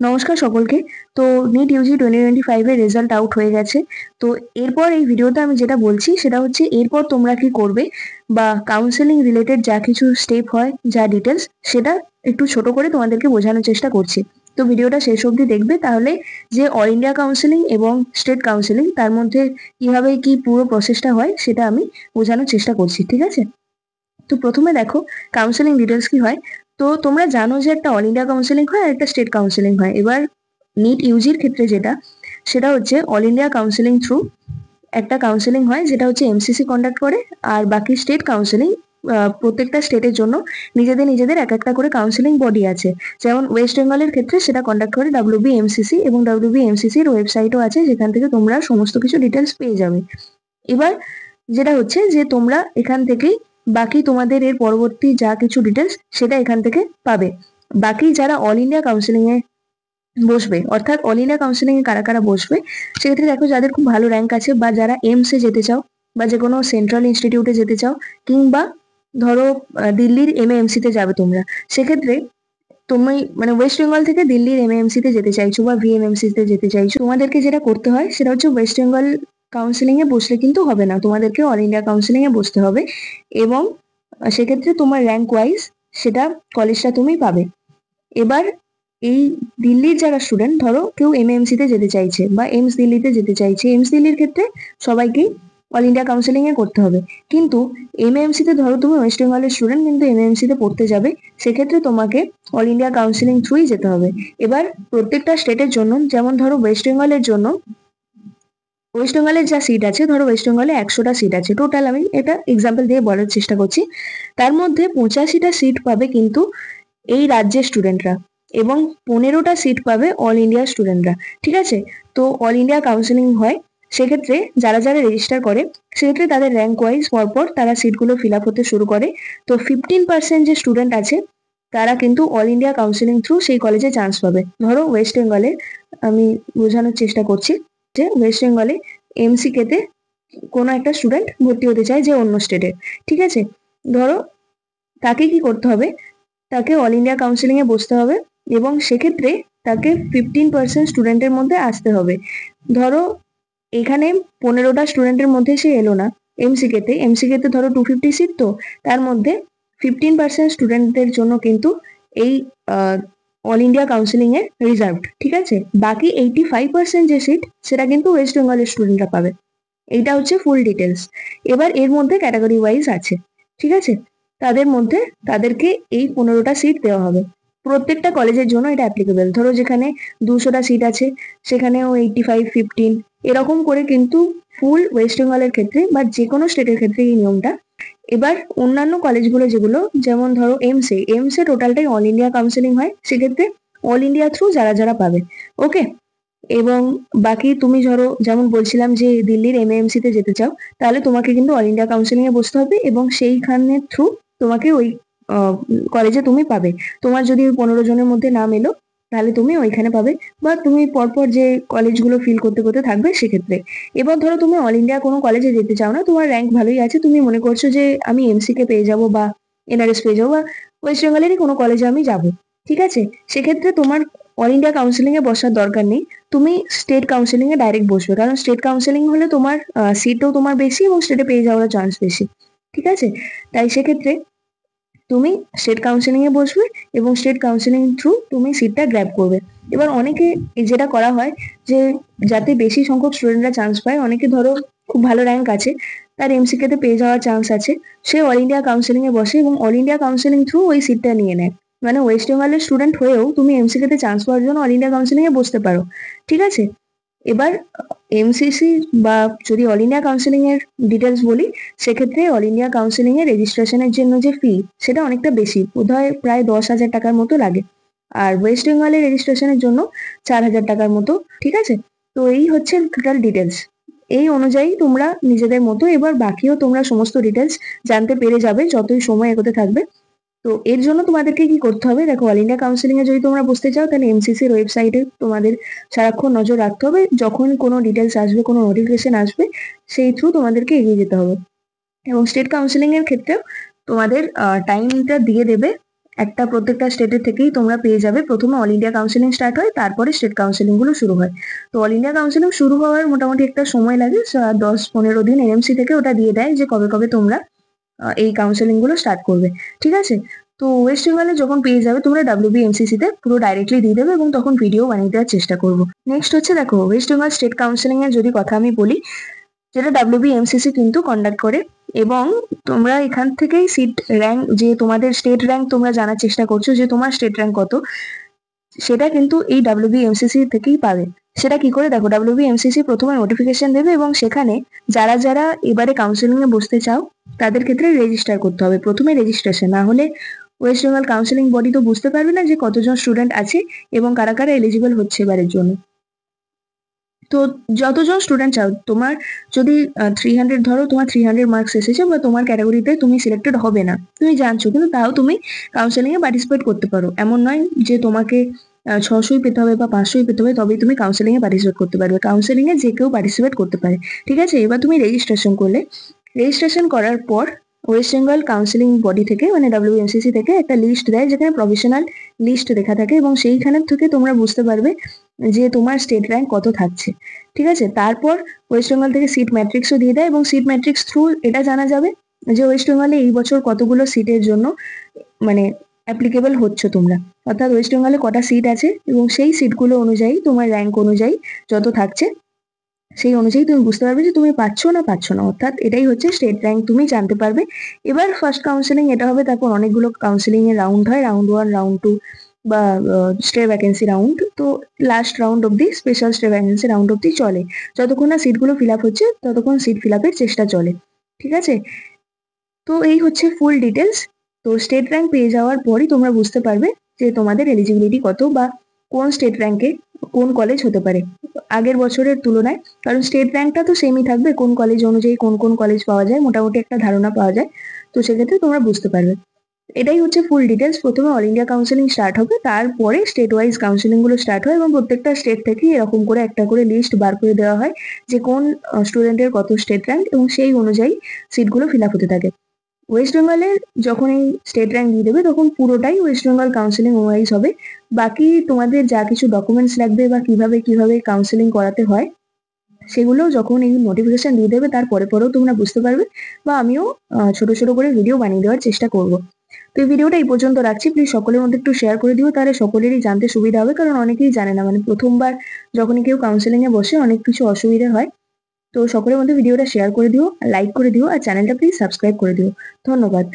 নমস্কার সকলকে। তো নিট ইউজি 2025 এর রেজাল্ট আউট হয়ে গেছে। তো এরপর এই ভিডিওতে আমি যেটা বলছি সেটা হচ্ছে এরপর তোমরা কি করবে বা কাউন্সেলিং রিলেটেড যা কিছু স্টেপ হয়, যা ডিটেলস, সেটা একটু ছোট করে তোমাদেরকে বোঝানোর চেষ্টা করছি। তো ভিডিওটা শেষ অবধি দেখবে, তাহলে যে অল ইন্ডিয়া কাউন্সেলিং এবং স্টেট কাউন্সেলিং তার মধ্যে কিভাবে কি পুরো প্রসেসটা হয় সেটা আমি বোঝানোর চেষ্টা করছি, ঠিক আছে? তো প্রথমে দেখো কাউন্সেলিং ডিটেলস কি হয়। তো তোমরা জানো যে একটা অল ইন্ডিয়া কাউন্সেলিং হয় আর একটা স্টেট কাউন্সেলিং হয়। এবার নিট ইউজির ক্ষেত্রে সেটা হচ্ছে অল ইন্ডিয়া কাউন্সেলিং থ্রু একটা কাউন্সেলিং হয়, যেটা হচ্ছে এমসিসি কন্ডাক্ট করে। আর বাকি স্টেট কাউন্সেলিং, প্রত্যেকটা স্টেটের জন্য নিজেদের নিজেদের এক একটা করে কাউন্সেলিং বডি আছে। যেমন ওয়েস্ট বেঙ্গলের ক্ষেত্রে সেটা কন্ডাক্ট করে ডাব্লিউবিএমসিসি, এবং ডাব্লিউবিএমসিসির ওয়েবসাইটও আছে, যেখান থেকে তোমরা সমস্ত কিছু ডিটেলস পেয়ে যাবে। এবার যেটা হচ্ছে যে তোমরা এখান থেকেই বাকি তোমাদের এর পরবর্তী যা কিছু ডিটেলস সেটা এখান থেকে পাবে। বাকি যারা অল ইন্ডিয়া কাউন্সিলিং এ বসবে, অর্থাৎ অল ইন্ডিয়া কাউন্সিলিং এ কারা কারা বসবে, সেক্ষেত্রে দেখো যাদের খুব ভালো র্যাঙ্ক আছে বা যারা এইমস এ যেতে চাও বা যে কোনো সেন্ট্রাল ইনস্টিটিউটে যেতে চাও, কিংবা ধরো দিল্লির এমএএমসি তে যাবে তোমরা, সেক্ষেত্রে তুমি মানে ওয়েস্ট বেঙ্গল থেকে দিল্লির এমএএমসি তে যেতে চাইছো বা ভিএমএমসি তে যেতে চাইছো, তোমাদেরকে যেটা করতে হয় সেটা হচ্ছে ওয়েস্ট বেঙ্গল কাউন্সিলিং এ বসলে কিন্তু হবে না, তোমাদেরকে অল ইন্ডিয়া কাউন্সিলিং এ বসতে হবে। এবং সেক্ষেত্রে তোমার র্যাঙ্ক ওয়াইজ সেটা কলেজটা তুমি পাবে। এবার এই দিল্লির যারা স্টুডেন্ট, ধরো কেউ এমএএমসি তে যেতে চাইছে বা এইমস দিল্লিতে যেতে চাইছে, এইমস দিল্লির ক্ষেত্রে সবাইকেই অল ইন্ডিয়া কাউন্সিলিং এ করতে হবে। কিন্তু এমএএমসি তে ধরো তুমি ওয়েস্ট বেঙ্গলের স্টুডেন্ট কিন্তু এমএএমসি তে পড়তে যাবে, সেক্ষেত্রে তোমাকে অল ইন্ডিয়া কাউন্সিলিং থ্রুই যেতে হবে। এবার প্রত্যেকটা স্টেটের জন্য, যেমন ধরো ওয়েস্ট বেঙ্গলের জন্য, ওয়েস্ট বেঙ্গলের যা সিট আছে, ধরো ওয়েস্ট বেঙ্গলে 100টা সিট আছে টোটাল, আমি এটা এক্সাম্পল দিয়ে বলার চেষ্টা করছি। তার মধ্যে 85টা সিট পাবে কিন্তু এই রাজ্যের স্টুডেন্টরা, এবং 15টা সিট পাবে অল ইন্ডিয়া স্টুডেন্টরা, ঠিক আছে? তো অল ইন্ডিয়া কাউন্সিলিং হয়, সেক্ষেত্রে যারা যারা রেজিস্টার করে, সেক্ষেত্রে তাদের র্যাঙ্ক ওয়াইজ পরপর তারা সিটগুলো ফিল আপ হতে শুরু করে। তো 15% যে স্টুডেন্ট আছে তারা কিন্তু অল ইন্ডিয়া কাউন্সিলিং থ্রু সেই কলেজে চান্স পাবে। ধরো ওয়েস্ট বেঙ্গলে আমি বোঝানোর চেষ্টা করছি যে ওয়েস্ট বেঙ্গলে এমসিকে তে কোনো একটা স্টুডেন্ট ভর্তি হতে চায় যে অন্য স্টেটের, ঠিক আছে? ধরো তাকে কি করতে হবে, তাকে অল ইন্ডিয়া কাউন্সিলিং এ বসতে হবে, এবং সেক্ষেত্রে তাকে 15% স্টুডেন্টের মধ্যে আসতে হবে। ধরো এখানে 15টা স্টুডেন্টের মধ্যে সে এলো না এমসিকে তে ধরো 250 সিট, তো তার মধ্যে 15% স্টুডেন্টদের জন্য কিন্তু এই অল ইন্ডিয়া কাউন্সিলিং এ রিজার্ভড, ঠিক আছে? বাকি 85% যে সিট সেটা কিন্তু ওয়েস্ট বেঙ্গলের স্টুডেন্টরা পাবে। এইটা হচ্ছে ফুল ডিটেলস। এবার এর মধ্যে ক্যাটাগরি ওয়াইজ আছে, ঠিক আছে? তাদের মধ্যে তাদেরকে এই 15টা সিট দেওয়া হবে। প্রত্যেকটা কলেজের জন্য এটা অ্যাপ্লিকেবল। ধরো যেখানে 200টা সিট আছে সেখানেও 85, 15 এরকম করে, কিন্তু ফুল ওয়েস্ট বেঙ্গলের ক্ষেত্রে বা যে কোনো স্টেটের ক্ষেত্রে এই নিয়মটা। এবার অন্যান্য কলেজগুলো যেগুলো, যেমন ধরো এইমস এ টোটালটাই অল ইন্ডিয়া কাউন্সিলিং হয়, সেক্ষেত্রে অল ইন্ডিয়া থ্রু যারা যারা পাবে, ওকে? এবং বাকি তুমি ধরো যেমন বলছিলাম যে দিল্লির এমএএমসি তে যেতে চাও, তাহলে তোমাকে কিন্তু অল ইন্ডিয়া কাউন্সিলিং এ বসতে হবে, এবং সেইখানের থ্রু তোমাকে ওই কলেজে তুমি পাবে। তোমার যদি ওই 15 জনের মধ্যে নাম এলো, তাহলে তুমি ওইখানে পাবে, বা তুমি পরপর যে কলেজগুলো ফিল করতে করতে থাকবে সেক্ষেত্রে। এবার ধরো তুমি অল ইন্ডিয়া কোনো কলেজে যেতে চাও না, তোমার র্যাঙ্ক ভালোই আছে, তুমি মনে করছো যে আমি এমসি কে পেয়ে যাবো বা এনআরএস পেয়ে যাবো বা ওয়েস্ট বেঙ্গলেরই কোনো কলেজে আমি যাবো, ঠিক আছে? সেক্ষেত্রে তোমার অল ইন্ডিয়া কাউন্সিলিং এ বসার দরকার নেই, তুমি স্টেট কাউন্সিলিং এ ডাইরেক্ট বসবে, কারণ স্টেট কাউন্সিলিং হলে তোমার সিটও তোমার বেশি এবং স্টেটে পেয়ে যাওয়ার চান্স বেশি, ঠিক আছে? তাই সেক্ষেত্রে তুমি স্টেট কাউন্সিলিং এ বসবে এবং স্টেট কাউন্সিলিং থ্রু তুমি সিটটা গ্র্যাব করবে। এবার অনেকে যেটা করা হয় যে যাতে বেশি সংখ্যক স্টুডেন্টরা চান্স পায়, অনেকে ধরো খুব ভালো র্যাঙ্ক আছে, তার এমসিকে তে পেয়ে যাওয়ার চান্স আছে, সে অল ইন্ডিয়া কাউন্সিলিং এ বসে এবং অল ইন্ডিয়া কাউন্সিলিং থ্রু ওই সিটটা নিয়ে নেয়। মানে ওয়েস্ট বেঙ্গলের স্টুডেন্ট হয়েও তুমি এমসিকে তে চান্স পাওয়ার জন্য অল ইন্ডিয়া কাউন্সিলিং এ বসতে পারো, ঠিক আছে? এবার এমসিসি বা যদি অল ইন্ডিয়া কাউন্সিলিং এর ডিটেলস বলি, সেক্ষেত্রে অল ইন্ডিয়া কাউন্সিলিং এর রেজিস্ট্রেশনের জন্য যে ফি, সেটা অনেকটা বেশি, বোধহয় প্রায় 10,000 টাকার মতো লাগে। আর ওয়েস্ট বেঙ্গলের রেজিস্ট্রেশনের জন্য 4,000 টাকার মতো, ঠিক আছে? তো এই হচ্ছে টোটাল ডিটেলস। এই অনুযায়ী তোমরা নিজেদের মতো, এবার বাকিও তোমরা সমস্ত ডিটেলস জানতে পেরে যাবে যতই সময় এগোতে থাকবে। তো এর জন্য তোমাদেরকে কি করতে হবে, দেখো অল ইন্ডিয়া কাউন্সিলিং এ যদি তোমরা বসতে চাও, তাহলে এমসিসির ওয়েবসাইটে তোমাদের সারাক্ষণ নজর রাখতে হবে, যখন কোনো ডিটেলস আসবে, কোনো নোটিফিকেশন আসবে, সেই থ্রু তোমাদেরকে এগিয়ে যেতে হবে। এবং স্টেট কাউন্সিলিং এর ক্ষেত্রেও তোমাদের টাইমটা দিয়ে দেবে একটা প্রত্যেকটা স্টেটের থেকেই তোমরা পেয়ে যাবে। প্রথমে অল ইন্ডিয়া কাউন্সিলিং স্টার্ট হয়, তারপরে স্টেট কাউন্সিলিং গুলো শুরু হয়। তো অল ইন্ডিয়া কাউন্সিলিং শুরু হওয়ার মোটামুটি একটা সময় লাগে, 10-15 দিন এনএমসি থেকে ওটা দিয়ে দেয় যে কবে কবে তোমরা এই কাউন্সেলিং গুলো স্টার্ট করবে। ঠিক আছে, তো ওয়েস্ট বেঙ্গলে যখন পেয়ে যাবে তোমরা WBMCC তে পুরো ডাইরেক্টলি দিয়ে দেবে এবং তখন ভিডিও বানিয়ে দেওয়ার চেষ্টা করবো। নেক্সট হচ্ছে দেখো, ওয়েস্ট বেঙ্গল স্টেট কাউন্সেলিং এর যদি কথা আমি বলি, যেটা WBMCC কিন্তু কন্ডাক্ট করে, এবং তোমরা এখান থেকেই সিট র্যাঙ্ক, যে তোমাদের স্টেট র্যাঙ্ক তোমরা জানার চেষ্টা করছো যে তোমার স্টেট র্যাঙ্ক কত, সেটা কিন্তু এই WBMCC থেকেই পাবে। সেটা কি করে দেখো, WBMCC প্রথমে নোটিফিকেশন দেবে এবং সেখানে যারা যারা এবারে কাউন্সিলিং এ বসতে চাও তাদের ক্ষেত্রে রেজিস্টার করতে হবে। প্রথমে রেজিস্ট্রেশন না হলে ওয়েস্ট বেঙ্গল কাউন্সিলিং বডি তো বুঝতে পারবে না যে কতজন স্টুডেন্ট আছে এবং কারা কারা এলিজিবল হচ্ছে এবারের জন্য। তো যতজন স্টুডেন্ট চাও, তোমার যদি 300 ধরো, তোমার 300 মার্কস এসেছে বা তোমার ক্যাটাগরিতে তুমি সিলেক্টেড হবে না, তুমি জানছো, কিন্তু তাও তুমি কাউন্সেলিং এ পার্টিসিপেট করতে পারো। এমন নয় যে তোমাকে 600ই পেতে হবে বা 500ই পেতে হবে তবেই তুমি কাউন্সেলিং এ পার্টিসিপেট করতে পারবে। কাউন্সেলিং এ যে কেউ পার্টিসিপেট করতে পারে। ঠিক আছে, এবার তুমি রেজিস্ট্রেশন করলে, রেজিস্ট্রেশন করার পর ওয়েস্ট বেঙ্গল কাউন্সিলিং বডি থেকে মানে WBMCC থেকে একটা লিস্ট দেয় যেখানে প্রফেশনাল লিস্ট লেখা থাকে, এবং সেইখানে থেকে তোমরা বুঝতে পারবে যে তোমার স্টেট র্যাঙ্ক কত থাকছে। ঠিক আছে, তারপর ওয়েস্ট বেঙ্গল থেকে সিট ম্যাট্রিক্সও দিয়ে দেয় এবং সিট ম্যাট্রিক্স থ্রু এটা জানা যাবে যে ওয়েস্ট বেঙ্গলে এই বছর কতগুলো সিটের জন্য মানে অ্যাপ্লিকেবল হচ্ছে তোমরা, অর্থাৎ ওয়েস্ট বেঙ্গলে কটা সিট আছে এবং সেই সিটগুলো অনুযায়ী তোমার র্যাঙ্ক অনুযায়ী যত থাকছে সেই অনুযায়ী তুমি বুঝতে পারবে যে তুমি পাচ্ছ না পাচ্ছ না, অর্থাৎ এটাই হচ্ছে স্টেট র্যাঙ্ক, তুমি জানতে পারবে। এবার ফার্স্ট কাউন্সিলিং এটা হবে, তারপর অনেকগুলো কাউন্সিলিং এর রাউন্ড হয়, রাউন্ড 1, রাউন্ড 2 বা স্টে ভ্যাকেন্সি রাউন্ড, তো লাস্ট রাউন্ড অব্দি, স্পেশাল স্টে ভ্যাকেন্সি রাউন্ড অব্দি চলে। যতক্ষণ না সিটগুলো ফিল আপ হচ্ছে ততক্ষণ সিট ফিল আপের চেষ্টা চলে। ঠিক আছে, তো এই হচ্ছে ফুল ডিটেলস। তো স্টেট র্যাঙ্ক পেয়ে যাওয়ার পরই তোমরা বুঝতে পারবে যে তোমাদের এলিজিবিলিটি কত বা কোন স্টেট র্যাঙ্কে কোন কলেজ হতে পারে আগের বছরের তুলনায়, কারণ স্টেট র্যাঙ্কটা তো সেমই থাকবে, কোন কলেজ অনুযায়ী কোন কোন কলেজ পাওয়া যায় মোটামুটি একটা ধারণা পাওয়া যায়। তো সেক্ষেত্রে তোমরা বুঝতে পারবে। এটাই হচ্ছে ফুল ডিটেলস। প্রথমে অল ইন্ডিয়া কাউন্সিলিং স্টার্ট হবে, তারপরে স্টেট ওয়াইজ কাউন্সিলিং গুলো স্টার্ট হয় এবং প্রত্যেকটা স্টেট থেকে এরকম করে একটা করে লিস্ট বার করে দেওয়া হয় যে কোন স্টুডেন্টের কত স্টেট র্যাঙ্ক, এবং সেই অনুযায়ী সিটগুলো ফিল আপ হতে থাকে। ওয়েস্ট বেঙ্গলের যখন এই স্টেট র্যাঙ্ক দিয়ে দেবে তখন পুরোটাই ওয়েস্ট বেঙ্গল কাউন্সিলিং ওয়াইজ হবে। বাকি তোমাদের যা কিছু ডকুমেন্টস লাগবে বা কিভাবে কিভাবে কাউন্সিলিং করাতে হয় সেগুলো যখন এই নোটিফিকেশন দিয়ে দেবে তার পরে পরেও তোমরা বুঝতে পারবে, বা আমিও ছোট ছোট করে ভিডিও বানিয়ে দেওয়ার চেষ্টা করব। তো এই ভিডিওটা এই পর্যন্ত রাখছি, প্লিজ সকলের মধ্যে একটু শেয়ার করে দিও, তাহলে সকলেরই জানতে সুবিধা হবে, কারণ অনেকেই জানে না, মানে প্রথমবার যখনই কেউ কাউন্সিলিং এ বসে অনেক কিছু অসুবিধা হয়। তো সকলের মধ্যে ভিডিওটা শেয়ার করে দিও, লাইক করে দিও, আর চ্যানেলটা প্লিজ সাবস্ক্রাইব করে দিও। ধন্যবাদ।